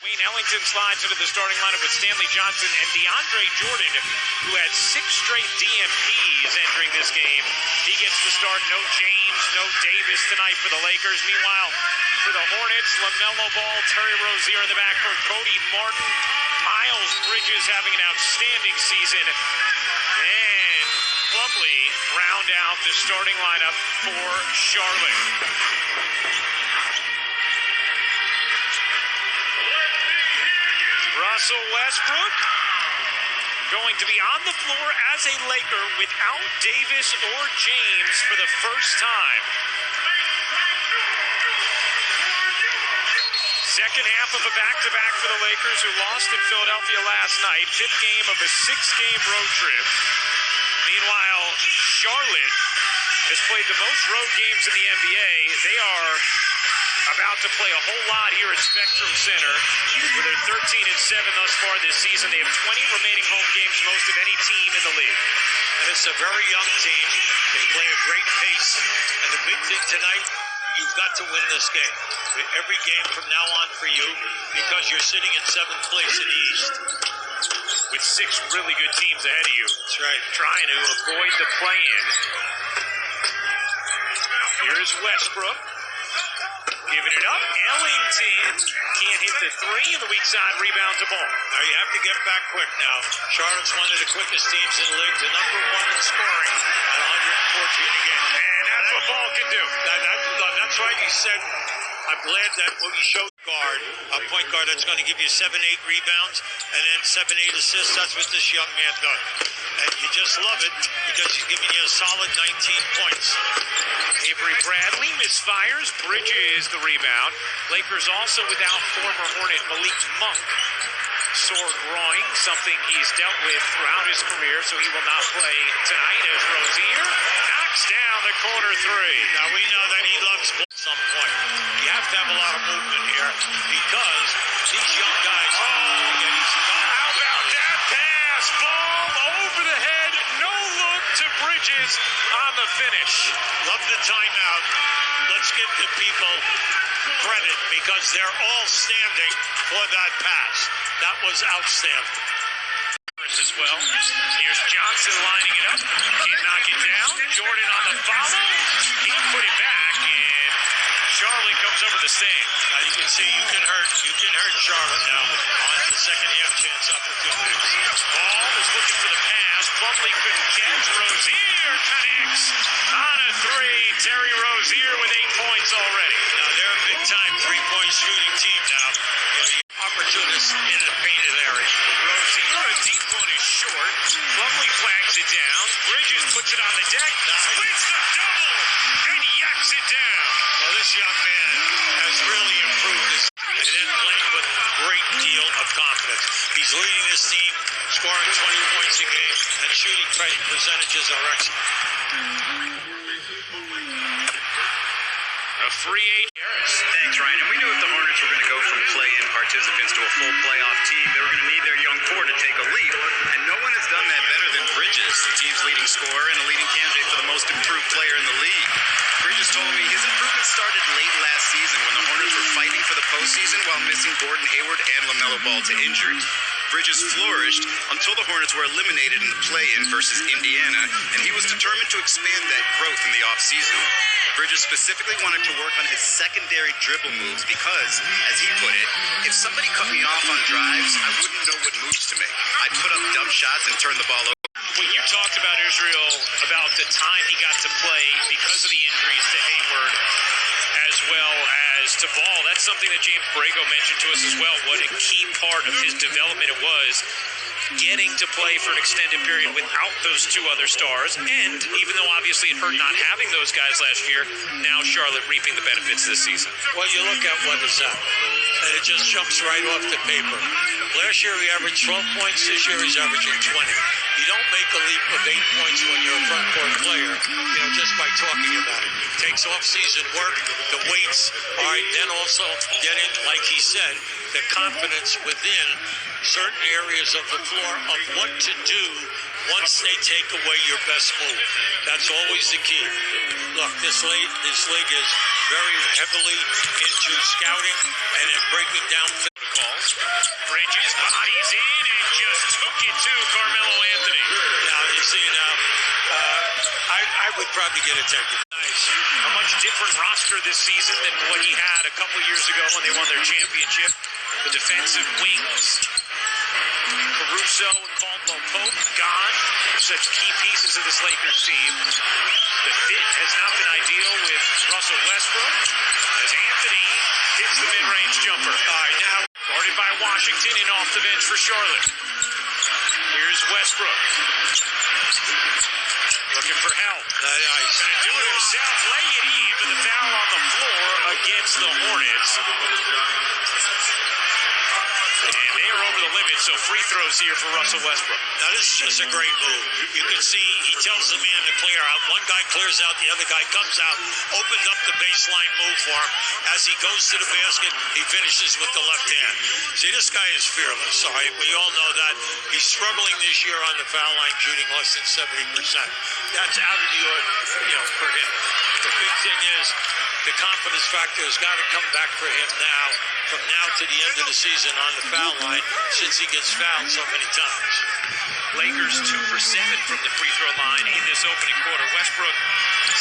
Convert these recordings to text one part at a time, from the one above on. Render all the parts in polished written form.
Wayne Ellington slides into the starting lineup with Stanley Johnson and DeAndre Jordan, who had 6 straight DNPs entering this game. He gets the start. No James, no Davis tonight for the Lakers. Meanwhile, for the Hornets, LaMelo Ball, Terry Rozier in the backcourt, Cody Martin, Miles Bridges having an outstanding season, and Plumlee round out the starting lineup for Charlotte. Russell Westbrook going to be on the floor as a Laker without Davis or James for the first time. Second half of a back-to-back for the Lakers, who lost in Philadelphia last night. 5th game of a 6-game road trip. Meanwhile, Charlotte has played the most road games in the NBA. They are about to play a whole lot here at Spectrum Center, where they're 13-7 thus far this season. They have 20 remaining home games, most of any team in the league. And it's a very young team. They play a great pace. And the big thing tonight, you've got to win this game. Every game from now on for you, because you're sitting in 7th place in the East. With 6 really good teams ahead of you. That's right. Trying to avoid the play-in. Here's Westbrook. Giving it up. Ellington can't hit the 3, and the weak side rebound to Ball. Now you have to get back quick now. Charlotte's one of the quickest teams in the league. The number 1 in scoring at 114 a game. And that's what Ball can do. That's right. He said, I'm glad that what you showed a point guard that's going to give you 7-8 rebounds and then 7-8 assists. That's what this young man does. And you just love it because he's giving you a solid 19 points. Avery Bradley misfires. Bridges the rebound. Lakers also without former Hornet Malik Monk. Sore groin, something he's dealt with throughout his career, so he will not play tonight as Rozier knocks down the corner 3. Now we know that he loves at some point. You have to have a lot of movement here because these young guys get easy. How about that pass? Ball over the head. No look to Bridges on the finish. Love the timeout. Let's give the people credit because they're all standing for that pass. That was outstanding. As well. Here's Johnson lining it up. Can't knock it down. Jordan on the follow. He put it back, and Charlotte comes over the stand. Now you can see you can hurt Charlotte now on the second half chance opportunities. Ball is looking for the pass. Plumlee couldn't catch. Rozier connects on a 3. Terry Rozier with 8 points already. Now they're a big-time 3-point shooting team now. Opportunists in the painted area. Rozier, a deep one is short. Plumlee flags it down. Bridges puts it on the deck. Splits the double and yaks it down. Well, this young man has really improved his and then playing with a great deal of confidence. He's leading his team, scoring 20 points a game, and shooting percentages are excellent. A free agent. Thanks, Ryan. And we knew if the Hornets were going to go from play-in participants to a full playoff team, they were going to need their young core to take a leap. And no one has done that better than Bridges, the team's leading scorer and a leading candidate for the most improved player in the league. Bridges told me his improvement started late last season when the Hornets were fighting for the postseason while missing Gordon Hayward and LaMelo Ball to injury. Bridges flourished until the Hornets were eliminated in the play-in versus Indiana, and he was determined to expand that growth in the offseason. Bridges specifically wanted to work on his secondary dribble moves because, as he put it, if somebody cut me off on drives, I wouldn't know what moves to make. I'd put up dump shots and turn the ball over. When you talked about Israel, about the time he got to play because of the injuries to Hayward as well as to Ball, that's something that James Borrego mentioned to us as well. What a key part of his development it was, getting to play for an extended period without those 2 other stars. And even though obviously it hurt not having those guys last year, now Charlotte reaping the benefits this season. Well, you look at what is up, and it just jumps right off the paper. Last year he averaged 12 points. This year he's averaging 20. You don't make a leap of 8 points when you're a front court player, just by talking about it. It takes off-season work, the weights, all right, then also getting, like he said, the confidence within certain areas of the floor of what to do once they take away your best move. That's always the key. Look, this league is very heavily into scouting and in breaking down calls. Bridges bodies in and just took it to Carmelo Anthony. Now, you see, I would probably get attention. Nice. A much different roster this season than what he had a couple years ago when they won their championship. The defensive wings, Caruso and Caldwell Pope, gone. Such key pieces of this Lakers team. The fit has not been ideal with Russell Westbrook as Anthony hits the mid-range jumper. All right, now guarded by Washington and off the bench for Charlotte. Here's Westbrook. Looking for help. Nice. Gonna do it himself. Lay it in with the foul on the floor against the Hornets. And they are over the limit, so free throws here for Russell Westbrook. Now, this is just a great move. You can see he tells the man to clear out. One guy clears out, the other guy comes out, opens up the baseline move for him. As he goes to the basket, he finishes with the left hand. See, this guy is fearless. All right, we all know that. He's struggling this year on the foul line, shooting less than 70%. That's out of the order, for him. The big thing is the confidence factor has got to come back for him now, from now to the end of the season on the foul line, since he gets fouled so many times. Lakers 2 for 7 from the free throw line in this opening quarter. Westbrook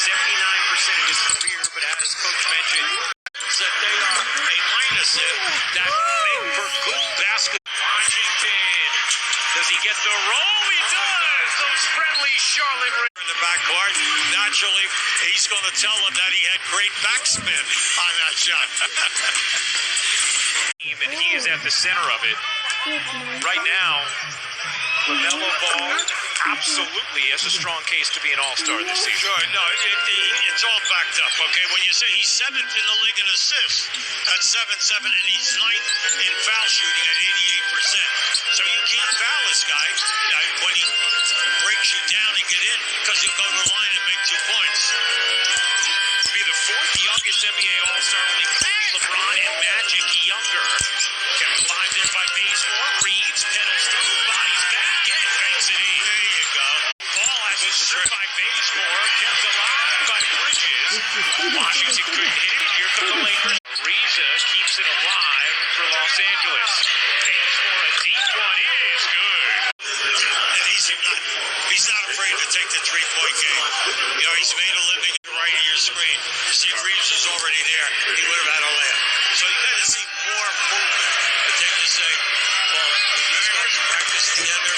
79% of his career, but as Coach mentioned, that they are a minus it that make for good basketball. Washington, does he get the roll? He does. Those friendly Charlotte in the backcourt. Naturally, he's going to tell him that he had great backspin on that shot. And he is at the center of it. Right now, LaMelo Ball absolutely has a strong case to be an all-star this season. Sure, no, it's all backed up, okay? When you say he's 7th in the league in assists, that's 7-7, and he's 9th in foul shooting at 88%. So you can't foul this guy when he breaks you down and get in, because he'll go to the line and make 2 points. Be the 4th youngest NBA All-Star, only Kobe, LeBron, and Magic younger. Kept alive there by Bazemore. Reeves pedals through, bodies back, and banks it in. There you go. Ball has been stripped by Bazemore, kept alive by Bridges. Washington couldn't hit it, and here come the Lakers. Ariza keeps it alive for Los Angeles. Bazemore, a deep one, is good. And he's not afraid to take the three-point game. He's made a living right of your screen. You see Reeves is already there. He would have had a layup. So you got to see more movement. But then you say, well, when these guys practice together,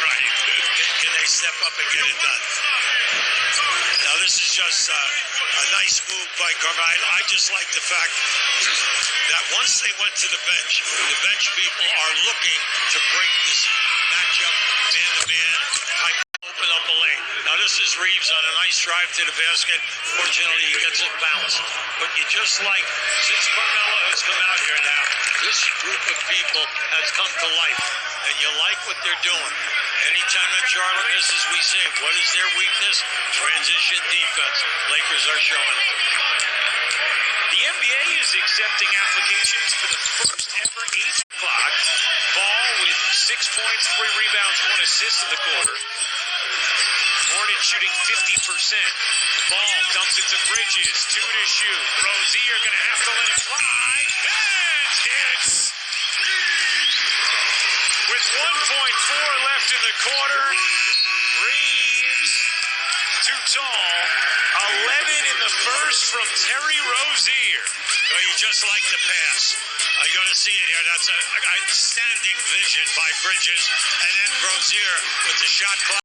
Right. Can they step up and get it done? Now, this is just a nice move by Carmelo. I just like the fact that once they went to the bench people are looking to break this matchup, man-to-man type. Open up a lane. Now this is Reeves on a nice drive to the basket. Fortunately, he gets it bounced. But you just like, since Carmelo has come out here now, this group of people has come to life. And you like what they're doing. Anytime that Charlotte misses, we say, what is their weakness? Transition defense. Lakers are showing it. The NBA is accepting applications for the first ever 8 o'clock. Ball with 6 points, 3 rebounds, 1 assist in the quarter. Hornets shooting 50%. Ball dumps it to Bridges. 2 to shoot. Rozier going to have to let it fly. And hits. With 1.4 left in the quarter. Reeves, too tall. 11 in the first from Terry Rozier. Well, you just like the pass. You're going to see it here. That's a outstanding vision by Bridges. And then Rozier with the shot clock.